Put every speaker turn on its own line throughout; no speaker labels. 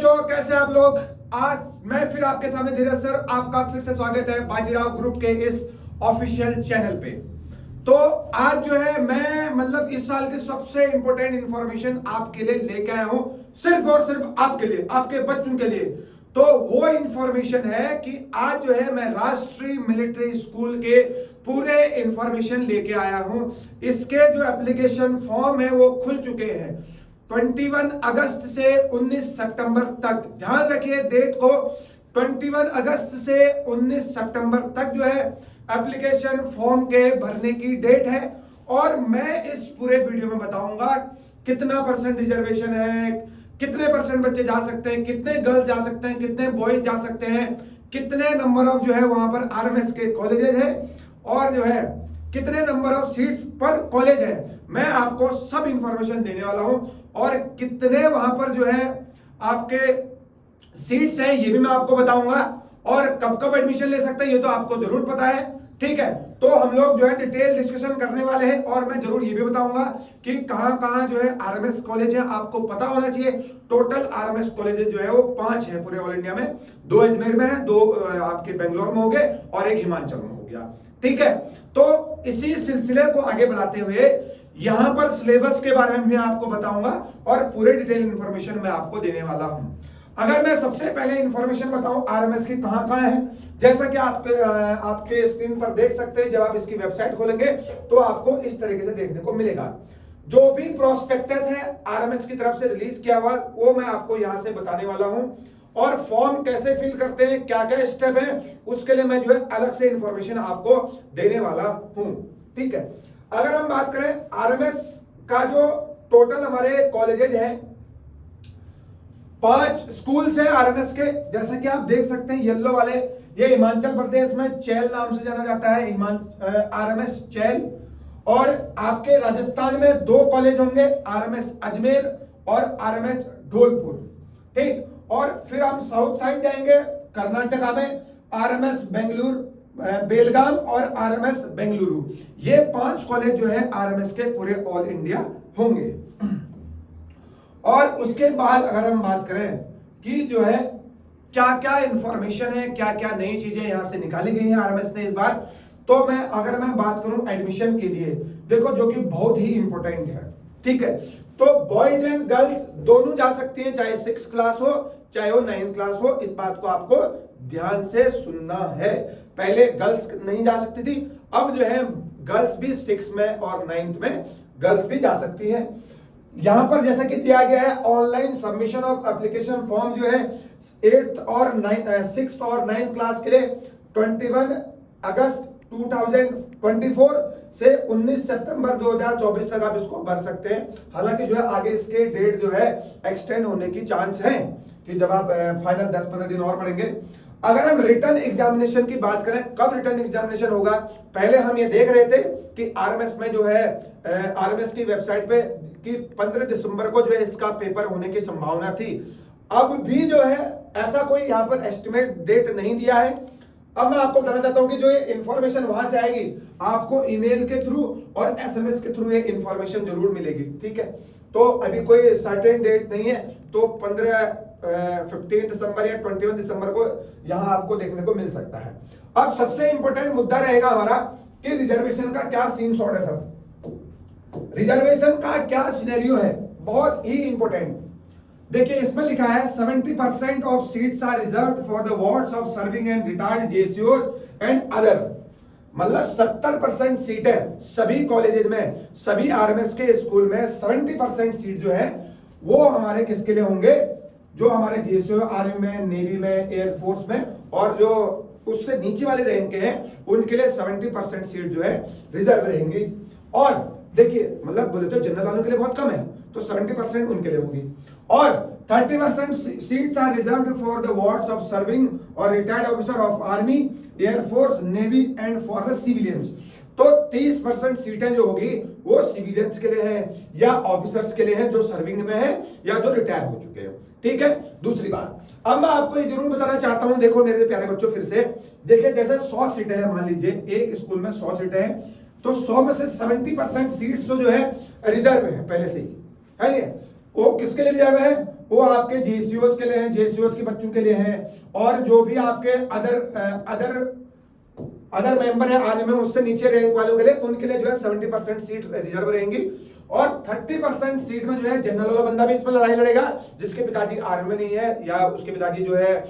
बच्चों, कैसे आप लोग। आज मैं फिर आपके सामने धीरज सर, आपका फिर से स्वागत है बाजीराव ग्रुप के इस ऑफिशियल चैनल पे। तो आज जो है मैं मतलब इस साल की सबसे इंपॉर्टेंट इंफॉर्मेशन आपके लिए लेके आया हूं, सिर्फ और सिर्फ आपके लिए, आपके बच्चों के लिए। तो वो इंफॉर्मेशन है कि आज जो है मैं राष्ट्रीय मिलिट्री स्कूल के पूरे इंफॉर्मेशन लेके आया हूं। इसके जो एप्लीकेशन फॉर्म है वो खुल चुके हैं 21 अगस्त से 19 सितंबर तक। ध्यान रखिए डेट को, 21 अगस्त से 19 सितंबर तक जो है एप्लीकेशन फॉर्म के भरने की डेट है। और मैं इस पूरे वीडियो में बताऊंगा कितना परसेंट रिजर्वेशन है, कितने परसेंट बच्चे जा सकते हैं, कितने गर्ल्स जा सकते हैं, कितने बॉयज जा सकते हैं, कितने नंबर ऑफ जो है वहां पर आरएमएस के कॉलेजेस है, और जो है कितने नंबर ऑफ सीट्स पर कॉलेज है। मैं आपको सब इंफॉर्मेशन देने वाला हूं, और कितने वहां पर जो है आपके सीट्स हैं ये भी मैं आपको बताऊंगा, और कब कब एडमिशन ले सकते हैं ये तो आपको जरूर पता है। ठीक है, तो हम लोग जो है डिटेल डिस्कशन करने वाले हैं, और मैं जरूर ये भी बताऊंगा कि कहां कहां जो है आरएमएस कॉलेज है, आपको पता होना चाहिए। टोटल आरएमएस कॉलेजेस जो है वो 5 है पूरे ऑल इंडिया में। 2 अजमेर में है, 2 आपके बेंगलोर में हो गए, और 1 हिमाचल में हो गया। ठीक है, तो इसी सिलसिले को आगे बढ़ाते हुए यहां पर सिलेबस के बारे में भी आपको बताऊंगा, और पूरे डिटेल इंफॉर्मेशन मैं आपको देने वाला हूं। अगर मैं सबसे पहले इंफॉर्मेशन बताऊं आरएमएस की कहां कहां है, जैसा कि आपके स्क्रीन पर देख सकते हैं, जब आप इसकी वेबसाइट खोलेंगे तो आपको इस तरीके से देखने को मिलेगा। जो भी प्रोस्पेक्टस है आरएमएस की तरफ से रिलीज किया हुआ वो मैं आपको यहां से बताने वाला हूं, और फॉर्म कैसे फिल करते हैं, क्या क्या स्टेप है, उसके लिए मैं जो है अलग से इंफॉर्मेशन आपको देने वाला हूं। ठीक है, अगर हम बात करें आरएमएस का जो टोटल हमारे कॉलेजेज हैं, 5 स्कूल्स हैं आरएमएस के। जैसे कि आप देख सकते हैं येलो वाले, ये हिमाचल प्रदेश में चैल नाम से जाना जाता है, आरएमएस चैल। और आपके राजस्थान में 2 कॉलेज होंगे, आरएमएस अजमेर और आरएमएस धौलपुर। ठीक, और फिर हम साउथ साइड जाएंगे कर्नाटका में, आरएमएस बेंगलुरु, बेलगाम और आरएमएस बेंगलुरु। ये 5 कॉलेज जो है आरएमएस के पूरे ऑल इंडिया होंगे। और उसके बाद अगर हम बात करें कि जो है क्या क्या इंफॉर्मेशन है, क्या क्या नई चीजें यहां से निकाली गई हैं आरएमएस ने इस बार, तो अगर मैं बात करूं एडमिशन के लिए, देखो जो कि बहुत ही इंपॉर्टेंट है। ठीक है, तो बॉयज एंड गर्ल्स दोनों जा सकती हैं, चाहे 6 क्लास हो चाहे वो 9 क्लास हो। इस बात को आपको ध्यान से सुनना है। पहले गर्ल्स नहीं जा सकती थी, अब जो है गर्ल्स भी 6 में और 9th में गर्ल्स भी जा सकती है। यहां पर जैसा कि दिया गया है online submission of application form जो है 8th और 6th और 9th क्लास के लिए 21 अगस्त 2024 से 19 सितंबर 2024 तक आप इसको भर सकते हैं। हालांकि जो है आगे इसके डेट जो है एक्सटेंड होने की चांस है कि जब आप फाइनल 10-15 दिन और पढ़ेंगे। अगर हम रिटर्न एग्जामिनेशन की बात करें, कब रिटर्न एग्जामिनेशन होगा, पहले हम ये देख रहे थे कि आरएमएस में जो है आरएमएस की वेबसाइट पे कि 15 दिसंबर को जो है इसका पेपर होने की संभावना थी। अब भी जो है ऐसा कोई यहाँ पर एस्टिमेट डेट नहीं दिया है। अब मैं आपको बताना चाहता हूं कि जो ये इंफॉर्मेशन वहां से आएगी आपको ईमेल के थ्रू और एसएमएस के थ्रू ये इंफॉर्मेशन जरूर मिलेगी। ठीक है, तो अभी कोई सर्टेन डेट नहीं है, तो 15 दिसंबर या 21 दिसंबर को यहां आपको देखने को मिल सकता है। अब सबसे इंपॉर्टेंट मुद्दा रहेगा हमारा कि रिजर्वेशन का क्या सीन सॉर्ट है। सब रिजर्वेशन का क्या सिनेरियो है, बहुत ही इंपॉर्टेंट। देखिए इसमें लिखा है 70% of seats are reserved for the wards of serving and retired जेसीओज एंड अदर। मतलब 70% सीटें सभी कॉलेजेस में, सभी आरएमएस के स्कूल में 70% सीट जो है वो हमारे किसके लिए होंगे, जो हमारे जेसीओ, आर्मी में, नेवी में, एयरफोर्स में, और जो उससे नीचे वाले रैंक के हैं उनके लिए 70% सीट जो है रिजर्व रहेंगी। और देखिए मतलब बोले तो जनरल वालों के लिए बहुत कम है, तो 70% उनके लिए होगी। और 30% seats are reserved for the wards of serving और retired officer of army, air force, navy and for the civilians. तो 30% सीटें जो होगी वो सिविलियंस के लिए है या ऑफिसर्स के लिए है जो सर्विंग में है या जो रिटायर हो चुके हैं। ठीक है, दूसरी बात अब मैं आपको ये जरूर बताना चाहता हूं, देखो मेरे प्यारे बच्चों, फिर से देखिए जैसे 100 सीटें हैं, मान लीजिए एक स्कूल में 100 सीटें हैं, तो 100 में से 70% सीट्स जो है रिजर्व है पहले से ही, है नहीं? वो किसके लिए रिजर्व है? वो आपके जेसीओज के लिए हैं, जेसीओज के बच्चों के लिए हैं, और जो भी आपके अदर मेंबर है आर्मी में उससे नीचे रैंक वालों के लिए, उनके लिए जो है 70% सीट रिजर्व रहेंगी। और 30% सीट में जो है जनरल वाला बंदा भी इसमें लड़ाई लड़ेगा, जिसके पिताजी आर्मी में नहीं है, या उसके पिताजी जो है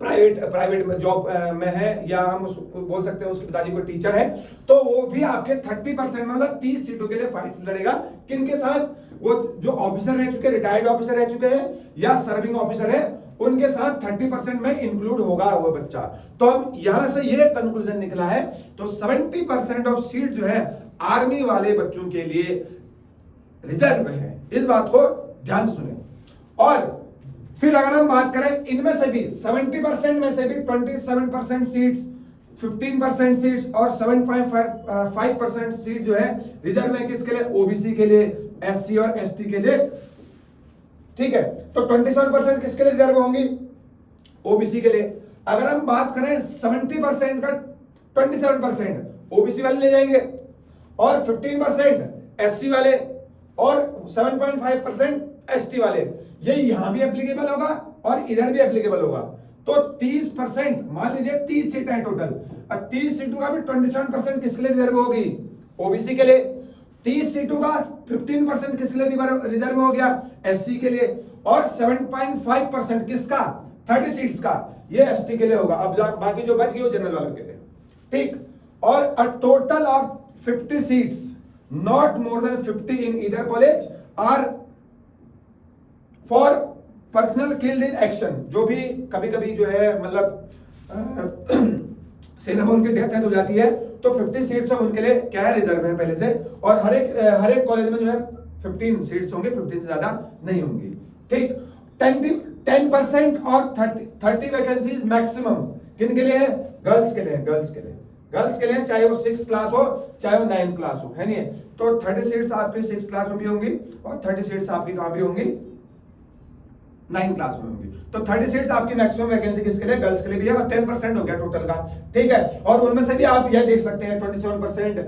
प्राइवेट जॉब में है, या हम बोल सकते हैं उसके पिताजी कोई टीचर है, तो वो भी आपके 30% में मतलब 30 सीटों के लिए फाइट लड़ेगा। किनके साथ? वो जो ऑफिसर रह चुके, रिटायर्ड ऑफिसर रह चुके हैं या सर्विंग ऑफिसर है, उनके साथ 30% में इंक्लूड होगा वो बच्चा। तो अब यहां से ये कंक्लूजन निकला है, तो 70% ऑफ सीट जो है आर्मी वाले बच्चों के लिए रिजर्व है। इस बात को ध्यान सुने। और फिर अगर हम बात करें इनमें से भी 70% में से भी 27% सीट्स, 15% सीट्स और 7.5% सीट जो है रिजर्व है किसके लिए? ओबीसी के लिए, एससी और एसटी के लिए। ठीक है, तो 27% किसके लिए रिजर्व होंगी? ओबीसी के लिए। अगर हम बात करें 70% का 27% ओबीसी वाले ले जाएंगे, और 15% एससी वाले, और 7.5% एसटी वाले। ये यहां भी एप्लीकेबल होगा और इधर भी एप्लीकेबल होगा। तो 30%, मान लीजिए 30 सीटें हैं टोटल, और 30 सीटों का भी 27% किसके लिए रिजर्व होगी? ओबीसी के लिए। 30 सीटों का 15% किसके लिए रिजर्व हो गया? एससी के लिए। और 7.5% किसका? 30 सीट्स का, ये एसटी के लिए होगा। अब बाकी जो बच गई वो जनरल वालों के लिए। ठीक, और a total of 50 seats, not more than 50 in either college are for personal killed in action। जो भी कभी कभी जो है मतलब सेना में उनकी डेथ हो जाती है, तो 50 सीट्स उनके लिए क्या है? रिजर्व है पहले से। और हर एक कॉलेज में जो है 15 सीट्स होंगे, 15 से ज्यादा नहीं होंगी। ठीक, 10% और 30 वैकेंसीज मैक्सिमम किन के लिए है? गर्ल्स के लिए। गर्ल्स के लिए चाहे वो 6th क्लास हो चाहे वो 9th क्लास हो, है नहीं? तो 30 सीट्स आपकी 6th क्लास में भी होंगी, और 30 सीट्स आपकी कहां भी होंगी? 9th क्लास में होंगी। तो 30 सीट्स आपकी मैक्सिमम वैकेंसी किसके लिए? गर्ल्स के लिए भी है, और 10% हो गया टोटल का। ठीक है, और उनमें से भी आप यह देख सकते हैं 27%,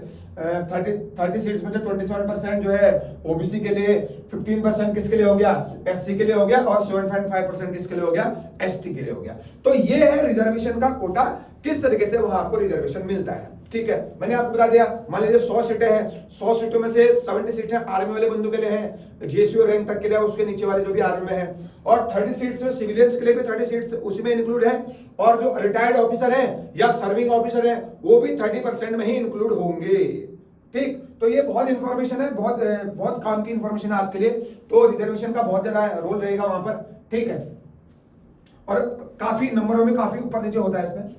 30 सीट्स में से 27% जो है ओबीसी के लिए, 15% किसके लिए हो गया? एससी के लिए हो गया, और 7.5% किसके लिए हो गया? एसटी के लिए हो गया। तो ये है रिजर्वेशन का कोटा, किस तरीके से वहां आपको रिजर्वेशन मिलता है। ठीक है, मैंने आपको बता दिया। मान लीजिए 100 सीटें हैं, 100 सीटों में से 70 सीटें आर्मी वाले बंदों के लिए हैं, जेसीओ रैंक तक के लिए, उसके नीचे वाले जो भी आर्मी में है, और 30 सीट्स में सिविलियंस के लिए भी 30 सीट्स उसी में इंक्लूड है, और जो रिटायर्ड ऑफिसर है या सर्विंग ऑफिसर है वो भी 30% में ही इंक्लूड होंगे। ठीक, तो ये बहुत इंफॉर्मेशन है, बहुत काम की इंफॉर्मेशन है आपके लिए। तो रिजर्वेशन का बहुत ज्यादा रोल रहेगा वहां पर। ठीक है, और काफी नंबरों में काफी ऊपर नीचे होता है इसमें।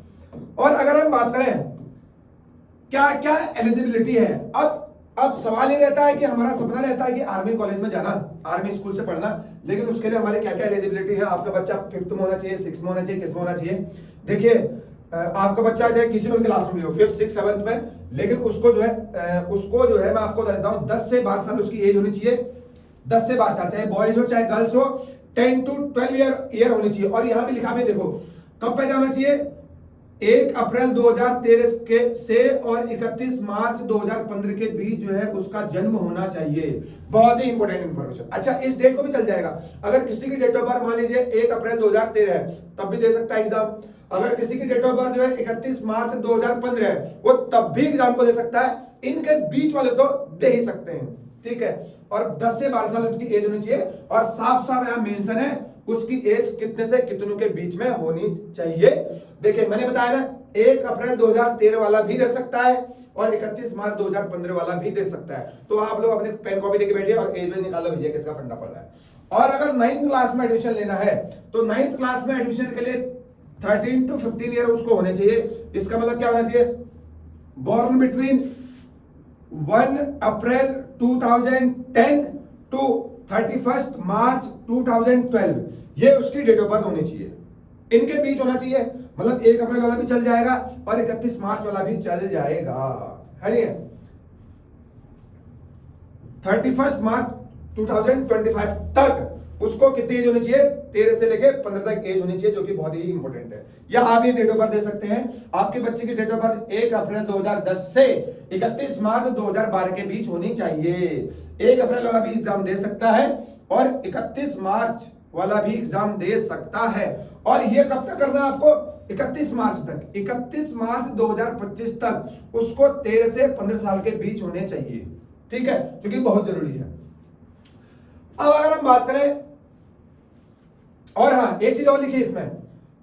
और अगर हम बात करें क्या क्या एलिजिबिलिटी है, अब सवाल ये रहता है कि हमारा सपना रहता है कि आर्मी कॉलेज में जाना, आर्मी स्कूल से पढ़ना, लेकिन उसके लिए हमारे क्या क्या एलिजिबिलिटी है? आपका बच्चा 5th में होना चाहिए, 6th में होना चाहिए, किस में होना चाहिए? देखिए, आपका बच्चा चाहे किसी भी क्लास में हो, 5th, 6th, 7th में, लेकिन उसको जो है मैं आपको बता देता हूँ 10 से 12 साल उसकी एज होनी चाहिए। 10 से 12 साल, चाहे बॉयज हो चाहे गर्ल्स हो, 10 to 12 ईयर होनी चाहिए। और यहाँ भी लिखा भी देखो कब पैदा होना चाहिए? 1 अप्रैल 2013 के से और 31 मार्च 2015 के बीच जो है उसका जन्म होना चाहिए। बहुत ही इंपॉर्टेंट इंफॉर्मेशन। अच्छा, इस डेट को भी चल जाएगा। अगर किसी की डेट ऑफ बर्थ मान लीजिए 1 अप्रैल 2013 है, तब भी दे सकता है एग्जाम। अगर किसी की डेट ऑफ बर्थ जो है 31 मार्च 2015 है, वो तब भी एग्जाम को दे सकता है। इनके बीच वाले तो दे ही सकते हैं। ठीक है, और 10 से 12 साल उसकी एज होनी चाहिए, और साफ साफ यहाँ मेंशन है उसकी एज कितने से कितनों के बीच में होनी चाहिए। देखिए, मैंने बताया ना, 1 अप्रैल 2013 वाला भी दे सकता है और 31 मार्च 2015 वाला भी दे सकता है। तो आप लोग अपने पेन कॉपी लेके बैठिए और एज में निकालो भैया किसका फंडा पड़ रहा है। और अगर 9th क्लास में एडमिशन लेना है, तो 9th क्लास में एडमिशन के लिए 13 to 15 ईयर उसको होने चाहिए। इसका मतलब क्या होना चाहिए? बॉर्न बिटवीन 1 अप्रैल 2010 टू 31 मार्च 2012, ये उसकी डेट ऑफ बर्थ होनी चाहिए। इनके बीच होना चाहिए, मतलब 1 अप्रैल वाला भी चल जाएगा और 31 मार्च वाला भी चल जाएगा, है नहीं? 31 मार्च 2025 तक उसको कितनी एज होनी चाहिए? 13 से लेके 15 तक एज होनी चाहिए, जो कि बहुत ही इंपॉर्टेंट है। या आप ये डेट ऑफ बर्थ दे सकते हैं, आपके बच्चे की डेट ऑफ बर्थ 1 अप्रैल 2010 से 31 मार्च 2012 के बीच होनी चाहिए। 1 अप्रैल वाला भी एग्जाम दे सकता है और 31 मार्च वाला भी एग्जाम दे सकता है। और ये कब तक करना है आपको? 31 मार्च तक। 31 मार्च 2025 तक उसको 13 से 15 साल के बीच होने चाहिए, ठीक है, क्योंकि बहुत जरूरी है। अब अगर हम बात करें, और हाँ एक चीज और लिखी इसमें,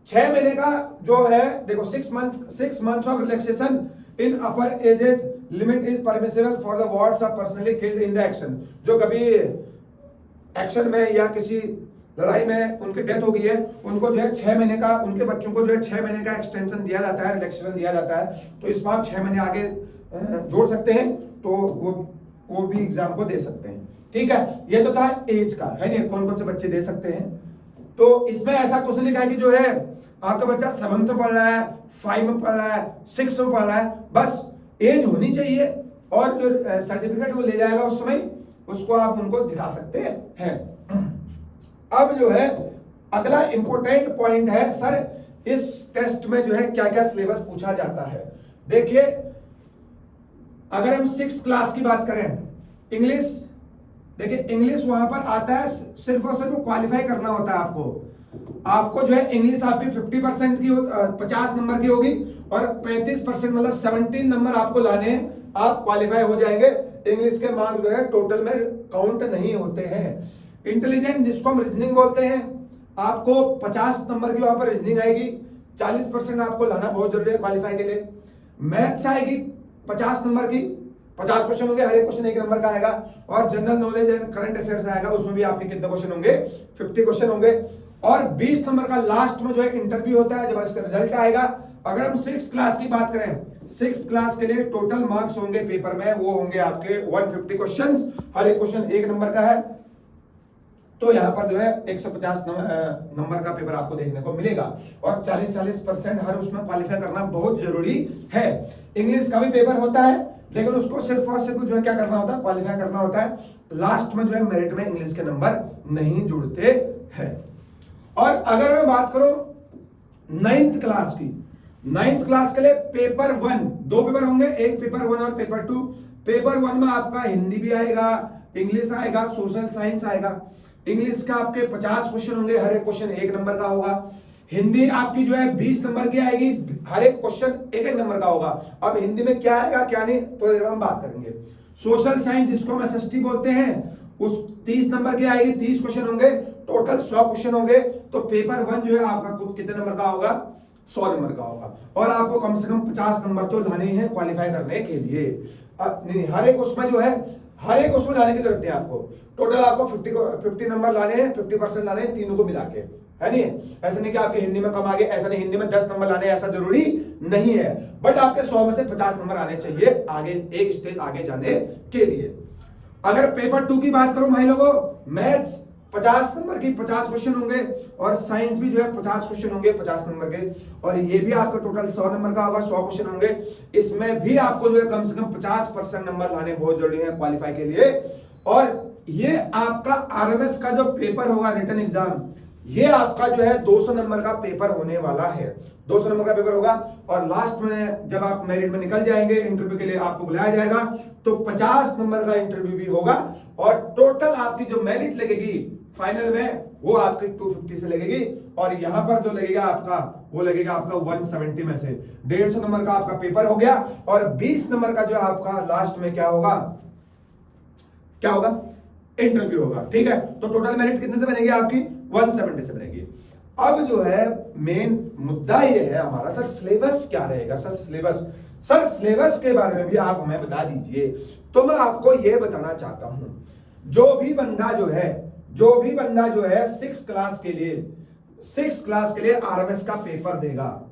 6 महीने का जो है, देखो 6 months of relaxation in upper ages limit is permissible for the wards of personally killed in the action. जो कभी एक्शन में या किसी लड़ाई में उनकी डेथ हो गई है, उनको जो है 6 महीने का, उनके बच्चों को जो है 6 महीने का एक्सटेंशन दिया जाता है, रिलैक्सेशन दिया जाता है। तो इसमें आप 6 महीने आगे जोड़ सकते हैं, तो वो भी एग्जाम को दे सकते हैं, ठीक है। ये तो था एज का, है नहीं, कौन कौन से बच्चे दे सकते हैं। तो इसमें ऐसा कुछ नहीं लिखा है कि जो है आपका बच्चा 7th में पढ़ रहा है, 5 में पढ़ रहा है, 6 में पढ़ रहा है, बस एज होनी चाहिए और जो सर्टिफिकेट वो ले जाएगा उस समय, उसको आप उनको दिखा सकते हैं। अब जो है अगला इंपॉर्टेंट पॉइंट है, सर इस टेस्ट में जो है क्या क्या सिलेबस पूछा जाता है। देखिए अगर हम 6th क्लास की बात करें, इंग्लिश, देखिए इंग्लिश वहां पर आता है, सिर्फ और सिर्फ क्वालिफाई करना होता है आपको जो है इंग्लिश आपकी 50% की 50 नंबर की होगी और 35% मतलब 17 नंबर आपको लाने हैं, आप क्वालिफाई हो जाएंगे। इंग्लिश के मार्क्स जो है टोटल में काउंट नहीं होते हैं। इंटेलिजेंट जिसको हम रीजनिंग बोलते हैं, आपको 50 नंबर की वहां पर रीजनिंग आएगी, 40% आपको लाना बहुत जरूरी है क्वालिफाई के लिए। मैथ्स आएगी 50 नंबर की, 50 क्वेश्चन होंगे, हर एक क्वेश्चन 1 नंबर का आएगा। और general knowledge and current affairs आएगा, उसमें भी आपके कितने क्वेश्चन होंगे? 50 क्वेश्चन होंगे। और 20 नंबर का लास्ट में जो है इंटरव्यू होता है, जब इसका रिजल्ट आएगा। अगर हम 6th क्लास की बात करें, 6th क्लास के लिए टोटल मार्क्स होंगे पेपर में, वो होंगे आपके 150 क्वेश्चंस, हर एक क्वेश्चन 1 नंबर का है। तो यहाँ पर जो है 150 नंबर का पेपर आपको देखने को मिलेगा और 40% हर उसमें क्वालिफाई करना बहुत जरूरी है। इंग्लिश का भी पेपर होता है, लेकिन उसको सिर्फ और सिर्फ जो है क्या करना होता है? क्वालिफाई करना होता है। लास्ट में जो है मेरिट में इंग्लिश के नंबर नहीं जुड़ते हैं। और अगर मैं बात करूं 9th क्लास की, 9th क्लास के लिए पेपर 1, 2 पेपर होंगे, एक पेपर 1 और पेपर 2। पेपर 1 में आपका हिंदी भी आएगा, इंग्लिश आएगा, सोशल साइंस आएगा। इंग्लिश का आपके 50 क्वेश्चन होंगे, हर एक क्वेश्चन 1 नंबर का होगा। हिंदी आपकी जो है 20 नंबर की आएगी, हर एक क्वेश्चन 1 नंबर का होगा। अब हिंदी में क्या आएगा क्या नहीं तो हम बात करेंगे। सोशल साइंस जिसको हम एसएसटी बोलते हैं, उस 30 नंबर की आएगी, 30 क्वेश्चन होंगे, टोटल 100 क्वेश्चन होंगे। तो पेपर 1 जो है आपका कितने नंबर का होगा? 100 नंबर का होगा। और आपको कम से कम 50 नंबर तो लाने हैं क्वालिफाई करने के लिए। नहीं, हर एक उसमें जो है, हर एक उसमें लाने की जरूरत है आपको। टोटल आपको 50 नंबर लाने हैं, 50% लाने हैं, तीनों को मिला के, है नहीं? ऐसा नहीं कि आपके हिंदी में कम आ गए, ऐसा नहीं, हिंदी में 10 नंबर लाने, ऐसा जरूरी नहीं है। बट आपके 100 में से 50 नंबर आने चाहिए आगे, एक स्टेज आगे जाने के लिए। अगर पेपर 2 की बात करूं भाई लोगों, मैथ्स 50 नंबर की 50 क्वेश्चन होंगे और साइंस भी जो है 50 क्वेश्चन होंगे 50 नंबर के, और ये भी आपका टोटल 100 नंबर का होगा, 100 क्वेश्चन होंगे। इसमें भी आपको जो है कम से कम 50% नंबर लाने बहुत जरूरी है क्वालिफाई के लिए। और ये आपका आरएमएस का जो पेपर होगा, रिटन एग्जाम, ये आपका जो है 200 नंबर का पेपर होने वाला है। 200 नंबर का पेपर होगा और लास्ट में जब आप मेरिट में निकल जाएंगे, इंटरव्यू के लिए आपको बुलाया जाएगा, तो 50 नंबर का इंटरव्यू भी होगा और टोटल आपकी जो मेरिट लगेगी फाइनल में, वो आपकी 250 से लगेगी। और यहां पर जो लगेगा आपका, वो लगेगा आपका 170 में से। 150 नंबर का आपका पेपर हो गया और 20 नंबर का जो आपका लास्ट में क्या होगा, क्या होगा? इंटरव्यू होगा, ठीक है। तो टोटल मेरिट कितने से बनेगी आपकी? 170 से बनेगी। अब जो है मेन मुद्दा ये है हमारा, सर सिलेबस क्या रहेगा? सर सिलेबस के बारे में भी आप हमें बता दीजिए। तो मैं आपको ये बताना चाहता हूं, जो भी बंदा जो है 6th क्लास के लिए आरएमएस का पेपर देगा,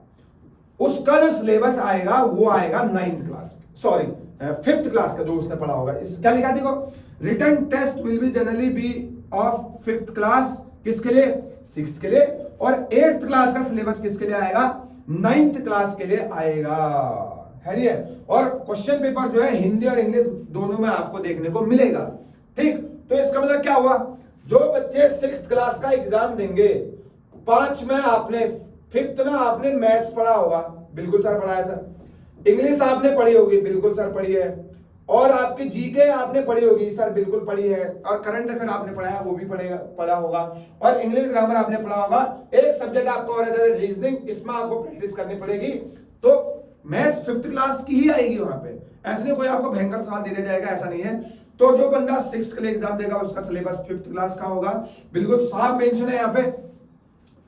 उसका जो सिलेबस आएगा वो आएगा 5th क्लास का, जो उसने पढ़ा होगा। क्या लिखा देखो, written test will be generally be of 5th class, किसके लिए? 6th के लिए। और 8th क्लास का सिलेबस किसके लिए आएगा? 9th क्लास के लिए आएगा, है नहीं? और क्वेश्चन पेपर जो है हिंदी और इंग्लिश दोनों में आपको देखने को मिलेगा, ठीक। तो इसका मतलब क्या हुआ, जो बच्चे 6th क्लास का एग्जाम देंगे, 5th में आपने मैथ्स पढ़ा होगा, बिल्कुल सर पढ़ा है सर। इंग्लिश आपने पढ़ी होगी, बिल्कुल सर पढ़ी है। और आपकी जीके आपने पढ़ी होगी सर, बिल्कुल पढ़ी है, और करंट अफेयर आपने पढ़ा है, वो भी पढ़ा होगा, और इंग्लिश ग्रामर आपने पढ़ा होगा। एक सब्जेक्ट आपको और है रीजनिंग, इसमें आपको प्रैक्टिस करनी पड़ेगी। तो मैथ्स 5th क्लास की ही आएगी वहां पे, ऐसा नहीं कोई आपको भयंकर सवाल दे दिया जाएगा, ऐसा नहीं है। तो जो बंदा 6th के लिए एग्जाम देगा उसका सिलेबस 5th क्लास का होगा, बिल्कुल साफ मेंशन है यहाँ पे।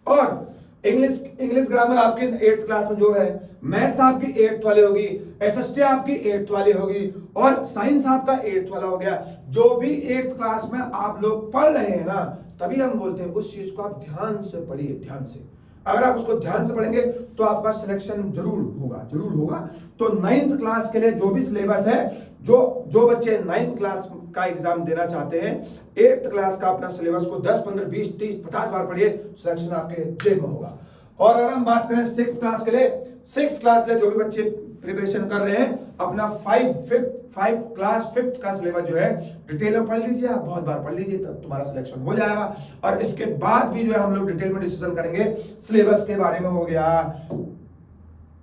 और इंग्लिश ग्रामर आपकी 8th क्लास में जो है, मैथ्स आपकी 8th वाली होगी, एसएसटी आपकी 8th वाली होगी, और साइंस आपका 8th वाला हो गया। जो भी 8th क्लास में आप लोग पढ़ रहे हैं ना, तभी हम बोलते हैं उस चीज को आप ध्यान से पढ़िए, ध्यान से। अगर आप उसको ध्यान से पढ़ेंगे तो आपका सिलेक्शन जरूर होगा, जरूर होगा। तो 9th क्लास के लिए जो भी सिलेबस है, जो बच्चे 9th क्लास का एग्जाम देना चाहते हैं, 8th क्लास का अपना सिलेबस को 10, 15, 20, 30, 50 बार पढ़िए, सिलेक्शन आपके जेब में होगा। और अगर हम बात करें 6th क्लास के लिए, 6th क्लास के लिए जो भी बच्चे प्रिपरेशन कर रहे हैं, अपना 5 क्लास 5th का सिलेबस जो है डिटेल में पढ़ लीजिए, आप बहुत बार पढ़ लीजिए, तब तुम्हारा सिलेक्शन हो जाएगा। और इसके बाद भी जो है हम लोग डिटेल में डिस्कशन करेंगे, सिलेबस के बारे में हो गया,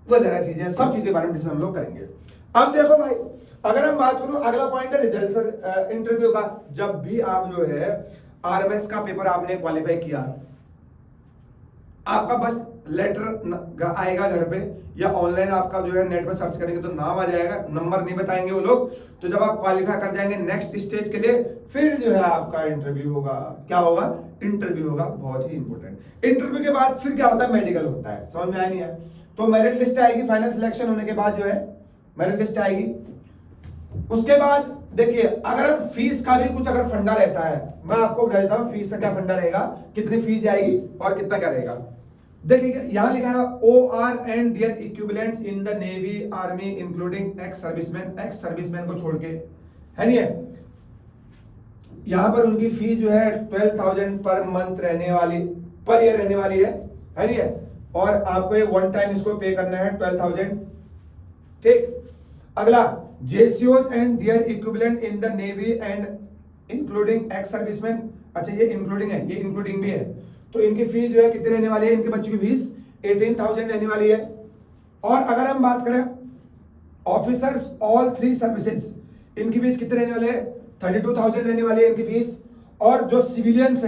वगैरह चीजें, सब चीजें के बारे में डिस्कशन हम लोग करेंगे। अब देखो भाई, अगर हम बात करूं, अगला पॉइंट है रिजल्ट सर, इंटरव्यू का। जब भी आप जो है आरएमएस का पेपर आपने क्वालिफाई किया, आपका बस लेटर आएगा घर पे, या ऑनलाइन आपका जो है नेट पर सर्च करेंगे तो नाम आ जाएगा, नंबर नहीं बताएंगे वो लोग। तो जब आप क्वालिफाई कर जाएंगे नेक्स्ट स्टेज के लिए, फिर जो है आपका इंटरव्यू होगा। क्या होगा? इंटरव्यू होगा, बहुत ही इंपॉर्टेंट। इंटरव्यू के बाद फिर क्या होता है? मेडिकल होता है। समझ में आया नहीं है? तो मेरिट लिस्ट आएगी, फाइनल सिलेक्शन होने के बाद जो है मेरिट लिस्ट आएगी। उसके बाद देखिए, अगर हम फीस का भी कुछ अगर फंडा रहता है, मैं आपको बता देता हूं फीस का क्या फंडा रहेगा, कितनी फीस आएगी और कितना क्या रहेगा। देखिए यहां लिखा है OR and their equivalents in the navy army including ex serviceman, ex serviceman को छोड़ के, है नहीं है? यहां पर उनकी फीस जो है 12,000 पर मंथ रहने वाली, पर ईयर रहने वाली है नहीं है? और आपको ये वन टाइम इसको पे करना है 12,000। ठीक, अगला JCOs and their equivalent in the navy and including ex serviceman. अच्छा ये इंक्लूडिंग है, ये इंक्लूडिंग भी है। तो इनकी फीस जो है कितनी रहने वाली है? इनके बच्चों की फीस 18,000 रहने वाली है। और अगर हम बात करें ऑफिसर्स ऑल 3 सर्विसेज, इनकी फीस कितने रहने वाले हैं? 32,000 रहने वाली है इनकी फीस। और जो सिविलियंस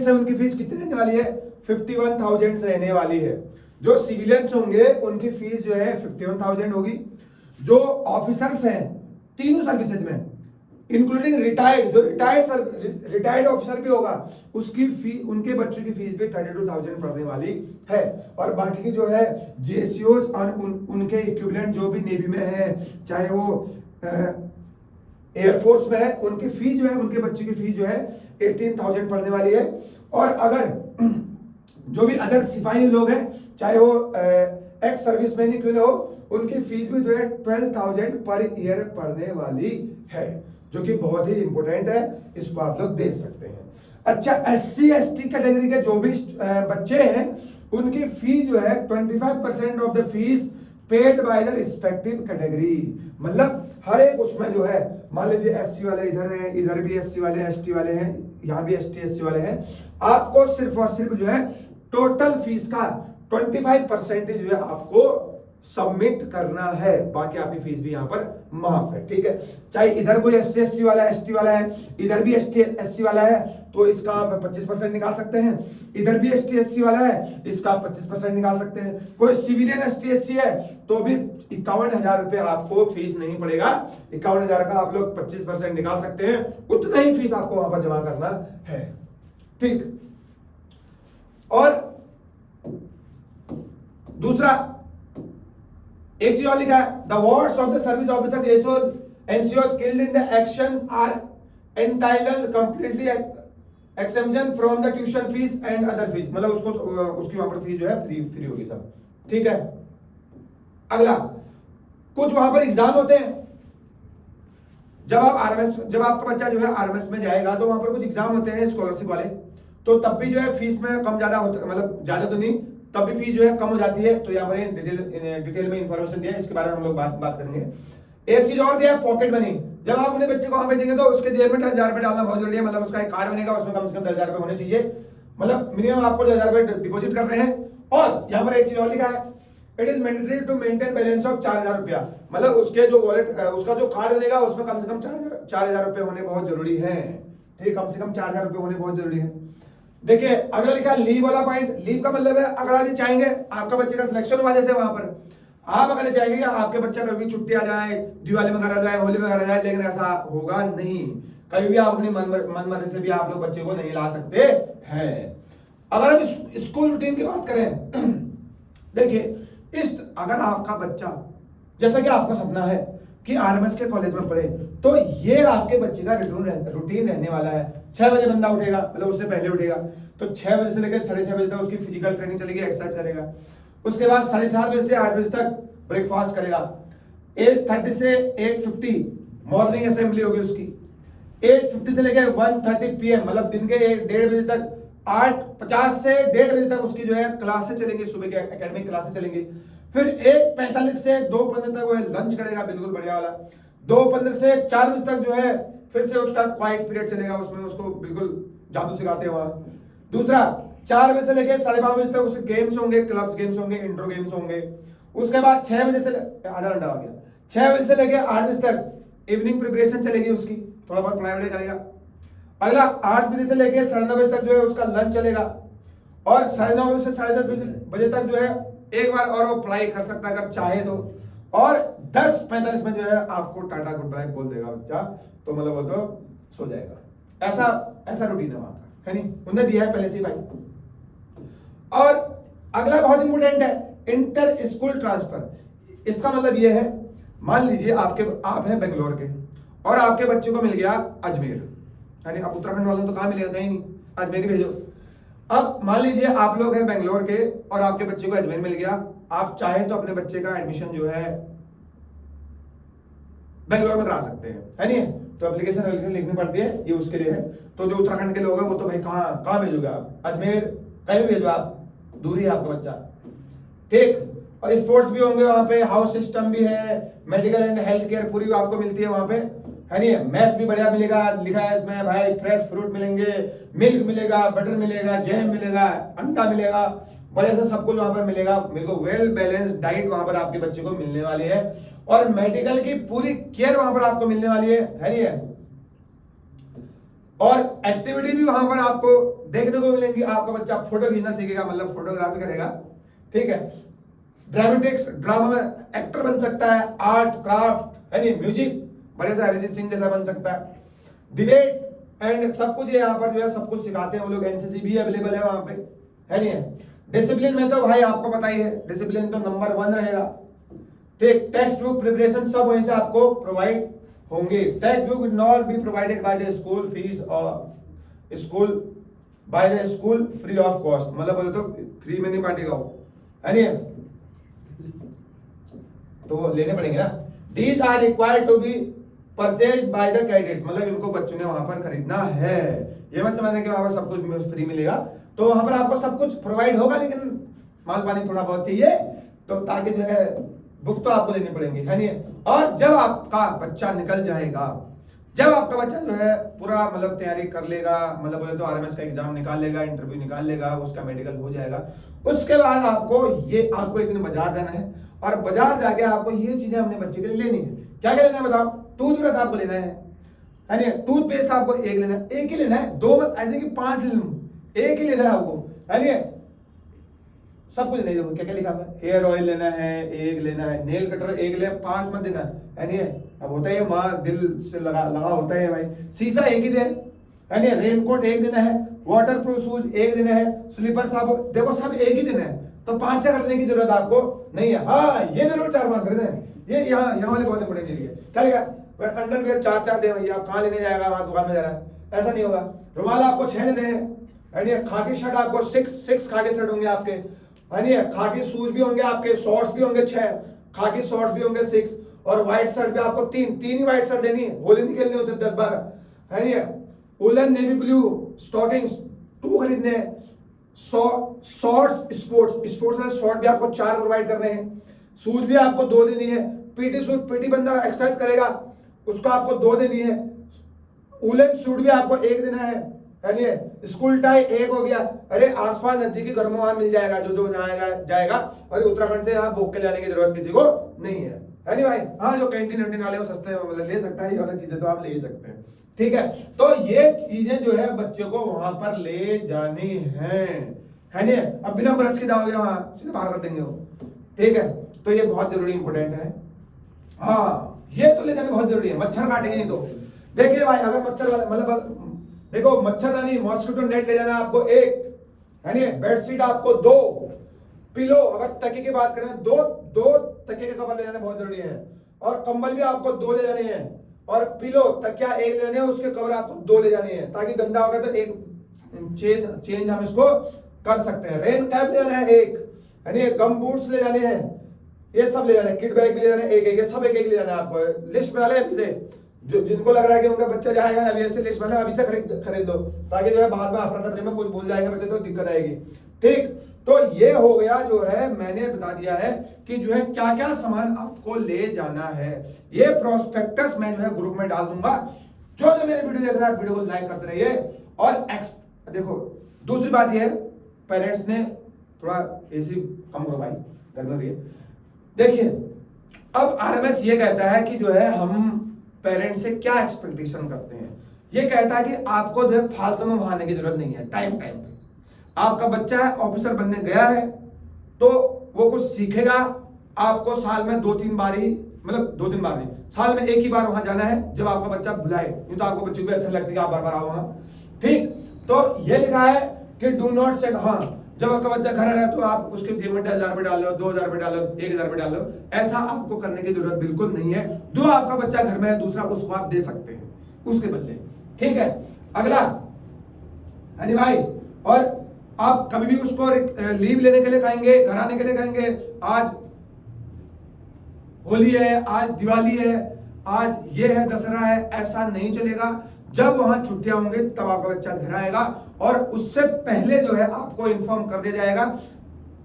हैं उनकी फीस कितनी रहने वाली है? 51,000 रहने वाली है। जो सिविलियंस होंगे उनकी फीस जो है 51,000 होगी। जो ऑफिसर्स हैं तीनों सर्विसेज में इंक्लूडिंग रिटायर्ड, जो रिटायर्ड ऑफिसर भी होगा, उसकी फीस, उनके बच्चों की फीस भी 32,000 पड़ने वाली है। और बाकी की जो है जेसीओस और उनके इक्विवेलेंट जो भी नेवी में है, चाहे वो एयरफोर्स में है, उनकी फीस जो है, उनके बच्चों की फीस जो है 18,000 पड़ने वाली है। और अगर जो भी अदर सिपाही लोग हैं, चाहे वो एक्स सर्विसमैन ही क्यों ना हो, उनकी फीस भी जो है 12,000 पर ईयर पड़ने वाली है, जो कि बहुत ही इंपॉर्टेंट है, इसको आप लोग देख सकते हैं। अच्छा, SC ST कैटेगरी के जो भी बच्चे हैं, उनकी फीस जो है 25% of the fees paid by the respective category. मतलब हर एक उसमें जो है, मान लीजिए SC वाले इधर हैं, इधर भी SC वाले ST वाले हैं, यहाँ भी ST SC वाले हैं, आपको सिर्फ और सिर्फ जो है टोटल फीस का 25% जो है आपको सबमिट करना है, बाकी आपकी फीस भी यहां पर माफ है। ठीक है, चाहे इधर कोई SC SC वाला ST वाला है, इधर भी ST SC वाला है, तो इसका आप 25% निकाल सकते हैं। इधर भी ST SC वाला है, इसका आप 25% निकाल सकते हैं। कोई सिविलियन ST SC है तो भी 51,000 रुपए आपको फीस नहीं पड़ेगा। 51,000 का आप लोग 25% निकाल सकते हैं, उतना ही फीस आपको वहां पर जमा करना है। ठीक, और दूसरा एक चीज और लिखा है, the words of the service officer ensures killed in the action are entitled completely exemption from the tuition fees and other fees। मतलब उसको उसकी वहां पर फीस जो है फ्री होगी सब। ठीक है, अगला कुछ वहां पर एग्जाम होते हैं, जब आपका बच्चा जो है आरएमएस में जाएगा तो वहां पर कुछ एग्जाम होते हैं स्कॉलरशिप वाले, तो तब भी जो है फीस में कम ज्यादा होता है, मतलब ज्यादा तो नहीं, तब भी फीस जो है कम हो जाती है। तो यहाँ पर डिटेल में इंफॉर्मेशन दिया है, इसके बारे में हम लोग बात करेंगे। एक चीज और दिया है, पॉकेट मनी। जब आप अपने बच्चे को वहां भेजेंगे तो उसके जेब में 10,000 रुपए डालना बहुत जरूरी है। मतलब उसका एक कार्ड बनेगा, उसमें कम से कम 10,000 रुपए होने चाहिए, मतलब मिनिमम आपको 10,000 रुपए डिपोजिट कर रहे हैं। और यहाँ पर एक चीज और लिखा है, it is mandatory to maintain balance of 4,000 रुपया, मतलब उसके जो वॉलेट उसका जो कार्ड बनेगा उसमें कम से कम 4,000 रुपये होने बहुत जरूरी है। ठीक, कम से कम 4,000 रुपये होने बहुत जरूरी है। देखिए अगला लिखा लीव वाला पॉइंट। लीव का मतलब है अगर आप ये चाहेंगे आपका बच्चे का सिलेक्शन हुआ जैसे वहां पर, आप अगर चाहेंगे कि आपके बच्चा कभी छुट्टी आ जाए, दिवाली में घर आ जाए, होली में घर आ जाए, लेकिन ऐसा होगा नहीं। कभी भी आप अपनी मन मर्जी से भी आप लोग बच्चे को नहीं ला सकते हैं। अगर हम स्कूल रूटीन की बात करें देखिए अगर आपका बच्चा जैसा कि आपका सपना है कि आरएमएस के कॉलेज में पढ़े, तो ये आपके बच्चे का रूटीन रहने वाला है। 6 बजे बंदा उठेगा, मतलब उससे पहले उठेगा, तो 6 बजे से लेकर 6:30 बजे तक उसकी फिजिकल ट्रेनिंग चलेगी, एक्सरसाइज करेगा। उसके बाद 7:30 बजे से 8 बजे तक ब्रेकफास्ट करेगा। 8:30 से 8:50 मॉर्निंग असेंबली होगी उसकी। 8:50 से लेकर 1:30 PM, मतलब दिन के 1:30 बजे तक, 8:50 से 1:30 बजे तक उसकी जो है क्लासेस चलेंगी, सुबह के एकेडमिक क्लासेस चलेंगी। फिर 1:45 से 2:15 तक वो लंच करेगा, बिल्कुल बढ़िया वाला। 2:15 से 4 बजे तक जो है फिर से उसका क्वाइट पीरियड चलेगा, उसमें उसको बिल्कुल जादू सिखाते हैं वहां। दूसरा 4 बजे से लेकर 5:30 बजे तक उसके गेम्स होंगे, क्लब्स गेम्स होंगे, इंडोर गेम्स होंगे। उसके बाद 6 बजे से आधा घंटा हो गया, 6 बजे से लेकर 8 बजे तक इवनिंग प्रिपरेशन चलेगी उसकी, थोड़ा बहुत पढ़ाई करेगा। अगला 8 बजे से लेकर 9:30 बजे तक जो है उसका लंच चलेगा, और 9:30 बजे से 10:30 बजे तक जो है एक बार और वो पढ़ाई कर सकता है अगर चाहे तो, और 10:45 में जो है आपको टाटा गुड बाय बोल देगा बच्चा, तो मतलब वो तो सो जाएगा। ऐसा रूटीन है वहां का, है नहीं, उन्होंने दिया है पहले से भाई। और अगला बहुत इंपोर्टेंट है इंटर स्कूल ट्रांसफर। इसका मतलब ये है, मान लीजिए आप हैं बेंगलोर के और आपके बच्चे को मिल गया अजमेर, यानी अब उत्तराखंड वालों तो कहाँ मिलेगा, कहीं नहीं, अजमेर ही भेजो। अब मान लीजिए आप लोग हैं बेंगलोर के और आपके बच्चे को अजमेर मिल गया, आप चाहे तो अपने बच्चे का एडमिशन जो है बेंगलोर में करा सकते हैं, है नहीं, तो एप्लीकेशन लिखनी पड़ती है, ये उसके लिए है। तो जो उत्तराखंड के लोग हैं वो तो भाई कहाँ भेजोगे आप, अजमेर कहीं भी भेजो आप, दूरी है आपका बच्चा, ठीक। और स्पोर्ट्स भी होंगे वहां पे, हाउस सिस्टम भी है, मेडिकल एंड हेल्थ केयर पूरी आपको मिलती है वहां पे, है नहीं। मैथ्स भी बढ़िया मिलेगा, लिखा है इसमें भाई फ्रेश फ्रूट मिलेंगे, मिल्क मिलेगा, बटर मिलेगा, जैम मिलेगा, अंडा मिलेगा, बड़े से सब कुछ वहां पर मिलेगा। बिल्कुल वेल बैलेंस डाइट वहां पर आपके बच्चे को मिलने वाली है, और मेडिकल की पूरी केयर वहां पर आपको मिलने वाली है नहीं है। और एक्टिविटी भी वहां पर आपको देखने को मिलेंगी। आपका बच्चा फोटो खींचना सीखेगा, मतलब फोटोग्राफी करेगा, ठीक है। ड्रामेटिक्स ड्रामा में एक्टर बन सकता है, आर्ट क्राफ्ट, है नहीं, म्यूजिक बड़े से अरिजीत सिंह जैसा बन सकता है, डिबेट एंड सब कुछ यहाँ पर जो है सब कुछ सिखाते हैं वो लोग। एनसीसी भी अवेलेबल है वहां पे, है नहीं है। डिसिप्लिन में तो भाई आपको पता ही है, डिसिप्लिन तो नंबर 1 रहेगा, ठीक। टेक्स्ट बुक प्रिपरेशन सब वहीं से आपको प्रोवाइड होंगे। Textbook will not be provided by the school fees और school by the school free of cost, मतलब बोले तो फ्री में नहीं बांटेगा वो, है नहीं, तो वो लेने पड़ेंगे ना। These are required to be purchase by the cadets, मतलब इनको बच्चों ने वहां पर खरीदना है। ये मत समझना कि वहां पर सब कुछ फ्री मिलेगा, तो वहां पर आपको सब कुछ प्रोवाइड होगा, लेकिन माल पानी थोड़ा बहुत चाहिए, तो ताकि जो है बुक तो आपको देनी पड़ेंगी, है नहीं। और जब आपका बच्चा निकल जाएगा, जब आपका बच्चा जो है पूरा मतलब तैयारी कर लेगा, मतलब बोले तो आरएमएस का एग्जाम निकाल लेगा, इंटरव्यू निकाल लेगा, उसका मेडिकल हो जाएगा, उसके बाद आपको एक दिन बाजार जाना है, और बाजार जाके आपको ये चीजें अपने बच्चे के लिए लेनी है। क्या क्या लेना है बताओ? टूथब्रश आपको लेना है नहीं, टूथपेस्ट आपको एक लेना है, एक ही लेना है, 2 मत ऐसे कि 5 ले लूं, एक ही लेना है आपको, है नहीं। सब कुछ नहीं, देखो क्या क्या लिखा हुआ है, हेयर ऑयल लेना है एक लेना है, नेल कटर एक ले, 5 मत देना है नहीं। अब होता है माँ दिल से लगा होता है भाई, शीशा एक ही दे, है नहीं। रेनकोट एक देना है, वाटर प्रूफ शूज एक देना है, स्लीपर्स आपको देखो सब एक ही देना है, तो 5 खरीदने की जरूरत आपको नहीं है। हाँ ये जरूर 4-5 खरीदे, ये यहाँ वाले बहुत इंपोर्टेंट चीज है। क्या लिखा? अंडरवियर 4 दे भैया, आप कहाँ लेने जाएगा, वहां दुकान में जा रहा है, ऐसा नहीं होगा। रुमाल आपको 6 लेने हैं, खाकी शर्ट आपको 6 खाकी शर्ट होंगे आपके, है नहीं। खाकी शूज भी होंगे आपके, शॉर्ट्स भी होंगे 6, खाकी शॉर्ट्स भी होंगे 6, और व्हाइट शर्ट भी आपको 3 ही व्हाइट शर्ट देनी है, होली नहीं खेलनी होती 10-12, है नहीं। वुलन नेवी ब्लू स्टॉकिंग्स 2 खरीदने हैं, शॉर्ट्स स्पोर्ट्स शॉर्ट भी आपको 4 प्रोवाइड कर रहे हैं, शूज भी आपको 2 देनी है, पीटी सूट, पीटी बंदा एक्सरसाइज करेगा उसको आपको 2 देनी है, वुलन सूट भी आपको 1 देना है, है नहीं, स्कूल टाई एक हो गया, अरे आसपास नजदीकी घर में वहां मिल जाएगा, जो जो जाएगा। और उत्तराखंड से यहाँ भोग के लाने की जरूरत किसी को नहीं है नहीं भाई। हाँ, जो कैंटीन वैंटीन वाले वो सस्ते मतलब ले सकता है, ये वाली चीजें तो आप ले ही सकते हैं, ठीक है। तो ये चीजें जो है बच्चे को वहां पर ले जानी है नहीं। अब बिना ब्रश के जाओगे वहां, सीधे बाहर कर देंगे वो, ठीक है। तो ये बहुत जरूरी इंपॉर्टेंट है। हाँ, ये तो ले जाना बहुत जरूरी है, मच्छर काटेंगे नहीं तो। देखिए भाई, अगर मच्छर मतलब देखो, मच्छरदानी मॉस्किटो नेट ले जाना आपको एक, है नहीं, बेडशीट आपको 2, पिलो अगर तकिए की बात करें दो तकिए के कवर ले जाने बहुत जरूरी है, और कंबल भी आपको 2 ले जाने हैं, और पिलो तकिया 1 ले जाने हैं, उसके कवर आपको 2 ले जाने हैं, ताकि गंदा होगा तो एक चेंज हम इसको कर सकते हैं। रेन कैप ले जाना है एक, है नहीं, गम बूट्स ले जाने हैं, ये सब ले जाने, किट बैग भी ले जाने एक एक, ये सब एक एक ले जाना है आपको। लिस्ट बना ले अभी से, जो जिनको लग रहा है कि उनका बच्चा जाएगा ना, अभी से लिस्ट बना, अभी से खरीद लो, ताकि जो है बाद में अफरा तफरी में कुछ भूल जाएंगे बच्चे तो दिक्कत आएगी, ठीक। तो ये हो गया जो है, मैंने बता दिया है कि जो है क्या क्या सामान आपको ले जाना है। ये प्रोस्पेक्टस मैं जो है ग्रुप में डाल दूंगा। जो जो मेरे वीडियो देख रहा है, वीडियो को लाइक करते रहिए। और देखो, दूसरी बात ये है, पेरेंट्स ने थोड़ा एसी कम करो भाई, गर्मी हो रही है। देखिए, अब आरएमएस ये कहता है कि जो है हम पेरेंट्स से क्या एक्सपेक्टेशन करते हैं। ये कहता है कि आपको जो है फालतू में बहाने की जरूरत नहीं है। टाइम पे आपका बच्चा है, ऑफिसर बनने गया है, तो वो कुछ सीखेगा। आपको साल में 2-3 बार ही, मतलब 2-3 बार नहीं, साल में 1 ही बार वहां जाना है, जब आपका बच्चा बुलाए। नहीं तो आपको बच्चे को भी अच्छा लगता है कि आप बार बार आओ वहां, ठीक। तो ये लिखा है कि डू नॉट सेंड, हाँ, जब आपका बच्चा घर रहा तो आप उसके जेब में 10,000 रुपए डाल लो, 2,000 रुपए डाल लो, 1,000 रुपए डाल लो। ऐसा आपको करने की जरूरत बिल्कुल नहीं है। जो आपका बच्चा घर में है दूसरा, उसको आप दे सकते हैं उसके बदले, ठीक है। अगला, अरे भाई, और आप कभी भी उसको लीव लेने के लिए कहेंगे, घर आने के लिए कहेंगे, आज होली है, आज दिवाली है, आज ये है, दशहरा है, ऐसा नहीं चलेगा। जब वहां छुट्टियां होंगे तब आपका बच्चा घर आएगा, और उससे पहले जो है आपको इन्फॉर्म कर दिया जाएगा,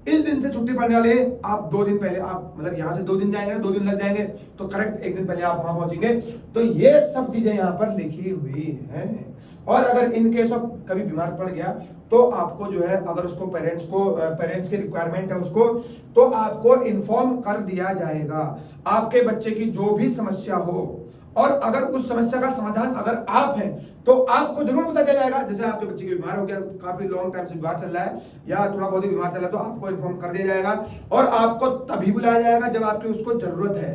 इस दिन से छुट्टी पड़ने वाली है। आप 2 दिन पहले, आप मतलब यहां से 2 दिन जाएंगे, 2 दिन लग जाएंगे, तो करेक्ट 1 दिन पहले आप वहां पहुंचेंगे। तो ये सब चीजें यहां पर लिखी हुई हैं। और अगर इन केस ऑफ कभी बीमार पड़ गया, तो आपको जो है, अगर उसको पेरेंट्स की रिक्वायरमेंट है उसको, तो आपको इन्फॉर्म कर दिया जाएगा। आपके बच्चे की जो भी समस्या हो, और अगर उस समस्या का समाधान अगर आप हैं, तो आपको जरूर बता दिया जाएगा। जैसे आपके बच्चे की बीमार हो गया, काफी लॉन्ग टाइम से बीमार चल रहा है, या थोड़ा बहुत ही बीमार चल रहा है, तो आपको इन्फॉर्म कर दिया जाएगा, और आपको तभी बुलाया जाएगा जब आपकी उसको जरूरत है,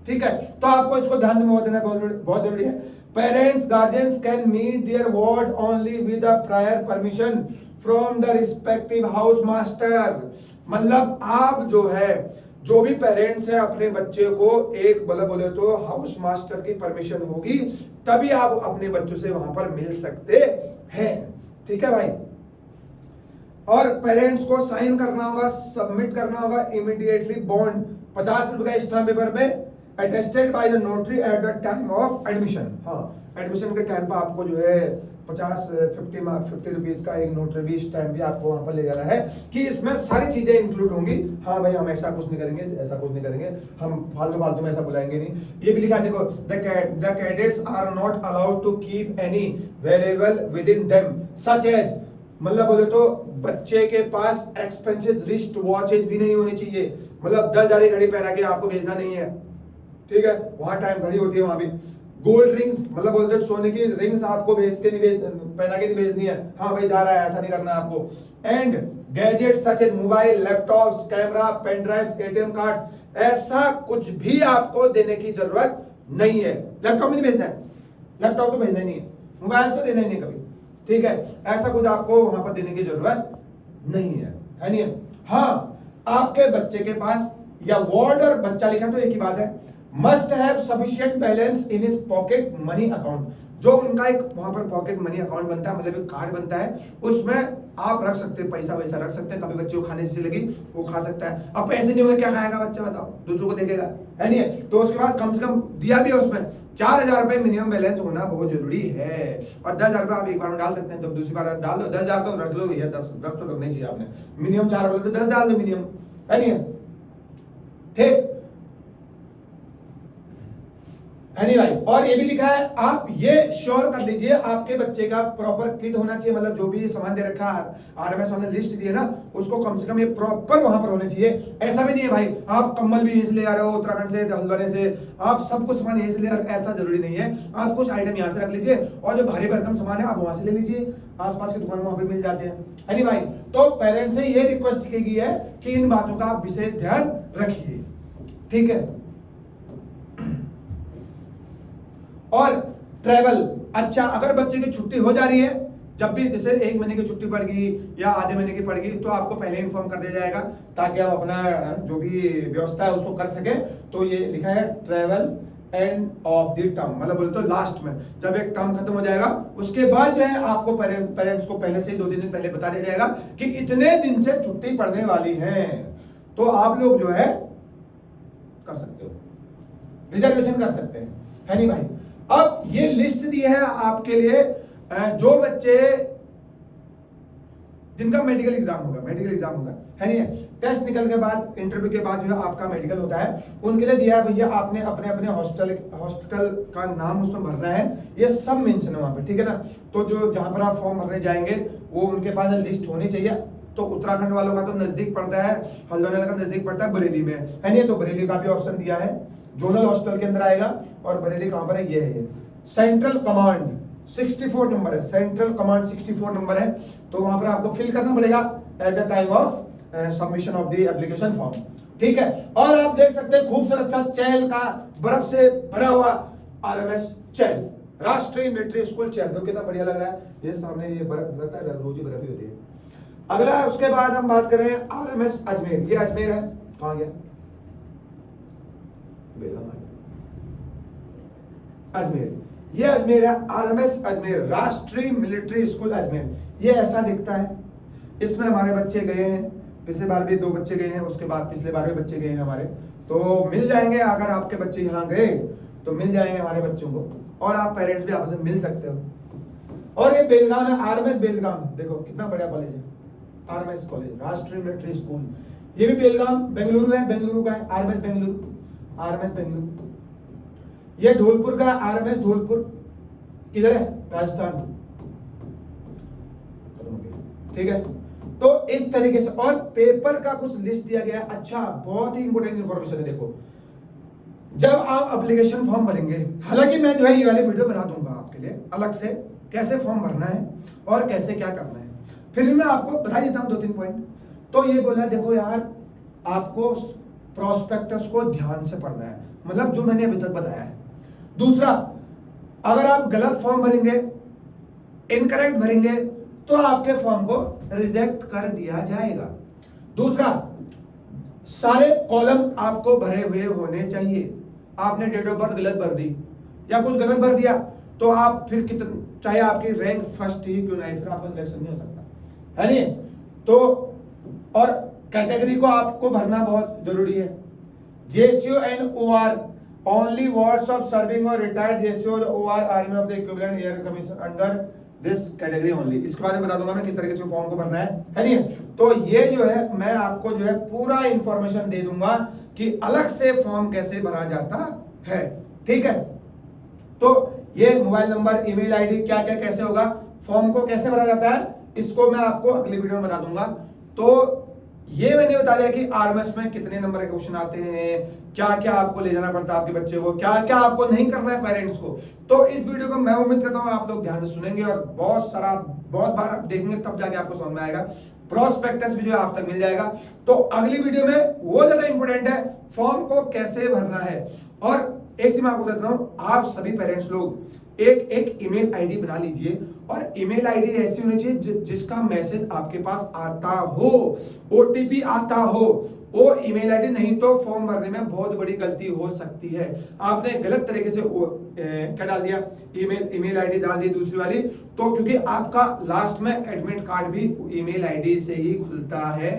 ठीक है। तो आपको इसको ध्यान में देना बहुत जरूरी है। Parents guardians can meet their ward only with a prior permission from the respective house master. मतलब आप जो है, जो भी पेरेंट्स है अपने बच्चे को, एक मतलब बोले तो हाउस मास्टर की परमिशन होगी, तभी आप अपने बच्चों से वहां पर मिल सकते हैं, ठीक है भाई। और पेरेंट्स को साइन करना होगा, सबमिट करना होगा इमीडिएटली बॉन्ड, 50 रुपए का स्टाम्प पेपर पे, attested by the notary at the time of admission. हाँ, एडमिशन के टाइम पर आपको जो है 50 रुपीज का एक नोटरी स्टैम्प भी आपको वहां पर ले जाना है, कि इसमें सारी चीजें इंक्लूड होंगी। हाँ भाई, हम ऐसा कुछ नहीं करेंगे, ऐसा कुछ नहीं करेंगे, हम फालतू में ऐसा बुलाएंगे नहीं। ये भी लिखा है, देखो, the cadets are not allowed to keep any variable within them such as, मतलब बोले तो बच्चे के पास एक्सपेंसिव रिस्ट वॉचेज भी नहीं होनी चाहिए। मतलब 10,000 घड़ी पहना के आपको भेजना नहीं है, ठीक है। वहां टाइम घड़ी होती है, वहां भी गोल्ड रिंग्स, मतलब बोलते सोने की रिंग्स आपको पहना के नहीं भेजनी है। हाँ भाई, जा रहा है, ऐसा नहीं करना है आपको। And gadget such as mobile, laptops, camera, pen drives, ATM cards, ऐसा कुछ भी आपको देने की जरूरत नहीं है। लैपटॉप भी नहीं भेजना है, लैपटॉप तो भेजना ही नहीं है, मोबाइल तो देना ही नहीं कभी, ठीक है। ऐसा कुछ आपको वहां पर देने की जरूरत नहीं है नहीं। हाँ, आपके बच्चे के पास या वार्ड और बच्चा लिखा तो एक ही बात है, must have sufficient balance in his pocket money account. जो उनका एक वहां पर पॉकेट मनी अकाउंट बनता है, मतलब एक कार्ड बनता है, उसमें आप रख सकते हैं, पैसा वैसा रख सकते हैं। कभी बच्चे को खाने से लगी वो खा सकता है। अब पैसे नहीं होंगे क्या खाएगा बच्चा, बताओ, दूसरों को देखेगा, है नहीं। तो उसके बाद कम से कम दिया भी है उसमें 4,000 रुपए मिनिमम बैलेंस होना बहुत जरूरी है। और 10,000 रुपए आप एक बार में डाल सकते हैं, तो दूसरी बार डाल दो। 10,000 तो रख लो भैया, 10 तो रखना चाहिए आपने, मिनिमम 4 वाले तो 10 डाल दो मिनिमम, है नहीं, ठीक। है नहीं भाई। और ये भी लिखा है, आप ये श्योर कर लीजिए आपके बच्चे का प्रॉपर किट होना चाहिए, मतलब जो भी सामान दे रखा है आरएमएस वाले लिस्ट दी है ना, उसको कम से कम ये प्रॉपर वहां पर होने चाहिए। ऐसा भी नहीं है भाई आप कम्बल भी यहीं से ले आ रहे हो उत्तराखंड से, हल्द्वानी से, आप सब कुछ सामान यहीं से ले आ रहे हो, ऐसा जरूरी नहीं है। आप कुछ आइटम यहाँ से रख लीजिए और जो भारी भरकम सामान है आप वहां से ले लीजिए, आसपास की दुकान वहां पर मिल जाते हैं, है नहीं भाई। तो पेरेंट्स से ये रिक्वेस्ट की गई है कि इन बातों का आप विशेष ध्यान रखिए, ठीक है। और ट्रैवल, अच्छा अगर बच्चे की छुट्टी हो जा रही है, जब भी जैसे 1 महीने की छुट्टी पड़ गई या आधे महीने की पड़ गई, तो आपको पहले इन्फॉर्म कर दिया जाएगा ताकि आप अपना जो भी व्यवस्था है उसको कर सके। तो ये लिखा है travel end of the term, मतलब बोलते तो लास्ट में जब एक टर्म खत्म हो जाएगा उसके बाद जो है आपको पेरेंट्स को पहले से ही 2-3 दिन पहले बता दिया जाएगा कि इतने दिन से छुट्टी पड़ने वाली है, तो आप लोग जो है कर सकते हो, रिजर्वेशन कर सकते हैं, है नहीं भाई। अब ये लिस्ट दी है आपके लिए जो बच्चे जिनका मेडिकल एग्जाम होगा, है नहीं, टेस्ट निकल के बाद इंटरव्यू के बाद जो है आपका मेडिकल होता है, उनके लिए दिया है भैया आपने अपने अपने हॉस्पिटल का नाम उसमें भरना है, ये सब मेंशन है वहां पे, ठीक है ना। तो जो जहां पर आप फॉर्म भरने जाएंगे वो उनके पास लिस्ट होनी चाहिए। तो उत्तराखंड वालों का तो नजदीक पड़ता है, हल्द्वानी का नजदीक पड़ता है बरेली में, है नहीं, तो बरेली का भी ऑप्शन दिया है, जोनल हॉस्पिटल के अंदर आएगा। और बरेली कहां पर है, ये है, ये सेंट्रल कमांड 64 नंबर है, सेंट्रल कमांड 64 नंबर है, तो वहां पर आपको फिल करना पड़ेगा at the time of submission of the application form, ठीक है। और आप देख सकते हैं खूबसूरत सा चैल का बर्फ से भरा हुआ आरएमएस चैल, राष्ट्रीय मिलिट्री स्कूल चैल, तो कितना बढ़िया लग रहा है, ये सामने ये बर्फ लगता है, रोज ही बर्फ ही होती है। अगला उसके बाद हम बात करें आरएमएस अजमेर, ये अजमेर है, कहां गया अजमेर, ये अजमेर है, आरएमएस अजमेर, राष्ट्रीय मिलिट्री स्कूल अजमेर, ये ऐसा दिखता है। इसमें हमारे बच्चे गए हैं, पिछले बार भी 2 बच्चे गए हैं, उसके बाद पिछले बार भी बच्चे गए हैं हमारे, तो मिल जाएंगे, अगर आपके बच्चे यहाँ गए तो मिल जाएंगे हमारे बच्चों को, और आप पेरेंट्स भी आपस में मिल सकते हो। और ये बेलगाम है, आरएमएस बेलगाम, देखो कितना बढ़िया कॉलेज है, आरएमएस कॉलेज राष्ट्रीय मिलिट्री स्कूल, ये भी बेलगाम बेंगलुरु है, बेंगलुरु का है, आरएमएस बेंगलुरु, आरएमएस बेंगलुरु। ये धौलपुर का आरएमएस धौलपुर, इधर है राजस्थान, ठीक है। तो इस तरीके से, और पेपर का कुछ लिस्ट दिया गया है, अच्छा बहुत ही इंपॉर्टेंट इंफॉर्मेशन है। देखो जब आप एप्लीकेशन फॉर्म भरेंगे, हालांकि मैं जो है ये वाली वीडियो बना दूंगा आपके लिए अलग से, कैसे फॉर्म भरना है और कैसे क्या करना है, फिर भी मैं आपको बता देता हूं 2-3 पॉइंट। तो ये बोला देखो यार आपको प्रोस्पेक्टस को ध्यान से पढ़ना है, मतलब जो मैंने अभी तक बताया है। दूसरा, अगर आप गलत फॉर्म भरेंगे, इनकरेक्ट भरेंगे, तो आपके फॉर्म को रिजेक्ट कर दिया जाएगा। दूसरा, सारे कॉलम आपको भरे हुए होने चाहिए। आपने डेट ऑफ बर्थ गलत भर दी या कुछ गलत भर दिया तो आप फिर चाहे आपकी रैंक फर्स्ट ही क्यों नहीं, फिर आपका सिलेक्शन नहीं हो सकता, है नहीं। तो और कैटेगरी को आपको भरना बहुत जरूरी है। JCO and OR, only wards of serving और retired JCO OR army of the equivalent air commission under this category only. इसके बारे में बता दूंगा मैं किस तरीके से फॉर्म को भरना है नहीं। तो ये जो है मैं आपको जो है पूरा इंफॉर्मेशन दे दूंगा कि अलग से फॉर्म कैसे भरा जाता है, ठीक है। तो ये मोबाइल नंबर, ईमेल आईडी, क्या क्या कैसे होगा, फॉर्म को कैसे भरा जाता है, इसको मैं आपको अगली वीडियो में बता दूंगा। तो ये मैंने बता दिया कि आरएमएस में कितने नंबर के क्वेश्चन आते हैं, क्या क्या आपको ले जाना पड़ता है आपके बच्चे को, क्या क्या आपको नहीं करना है पेरेंट्स को। तो इस वीडियो को मैं उम्मीद करता हूं आप लोग ध्यान से सुनेंगे और बहुत बार आप देखेंगे, तब जाके आपको समझ में आएगा। प्रोस्पेक्टस भी जो है आप तक मिल जाएगा। तो अगली वीडियो में वो ज्यादा इंपॉर्टेंट है, फॉर्म को कैसे भरना है। और एक चीज मैं आपको बताता हूं, आप सभी पेरेंट्स लोग एक ईमेल आईडी बना लीजिए, और ईमेल आईडी ऐसी होनी चाहिए जिसका मैसेज आपके पास आता हो, ओटीपी आता हो। वो ईमेल आईडी नहीं तो फॉर्म भरने में बहुत बड़ी गलती हो सकती है। आपने गलत तरीके से क्या डाल दिया, ईमेल आईडी डाल दी दूसरी वाली, तो क्योंकि आपका लास्ट में एडमिट कार्ड भी ईमेल आईडी से ही खुलता है।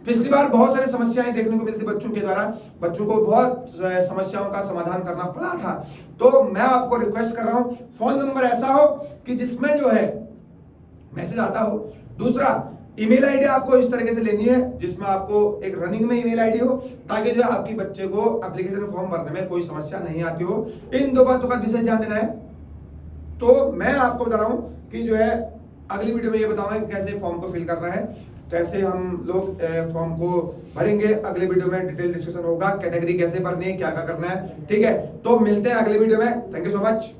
पिछली बार बहुत सारी समस्याएं देखने को मिलती बच्चों के द्वारा, बच्चों को बहुत समस्याओं का समाधान करना पड़ा था। तो मैं आपको रिक्वेस्ट कर रहा हूं, फोन नंबर ऐसा हो कि जिसमें जो है मैसेज आता हो। दूसरा, ईमेल आईडी आपको इस तरीके से लेनी है जिसमें आपको एक रनिंग में ईमेल आईडी हो, ताकि जो है आपकी बच्चे को एप्लीकेशन फॉर्म भरने में कोई समस्या नहीं आती हो। इन दो बातों का विशेष ध्यान देना है। तो मैं आपको बता रहा हूं कि जो है अगली वीडियो में ये बताऊंगा कि कैसे फॉर्म को फिल करना है, कैसे हम लोग फॉर्म को भरेंगे। अगले वीडियो में डिटेल डिस्कशन होगा, कैटेगरी कैसे भरनी है, क्या क्या करना है। ठीक है, तो मिलते हैं अगले वीडियो में। Thank you so much.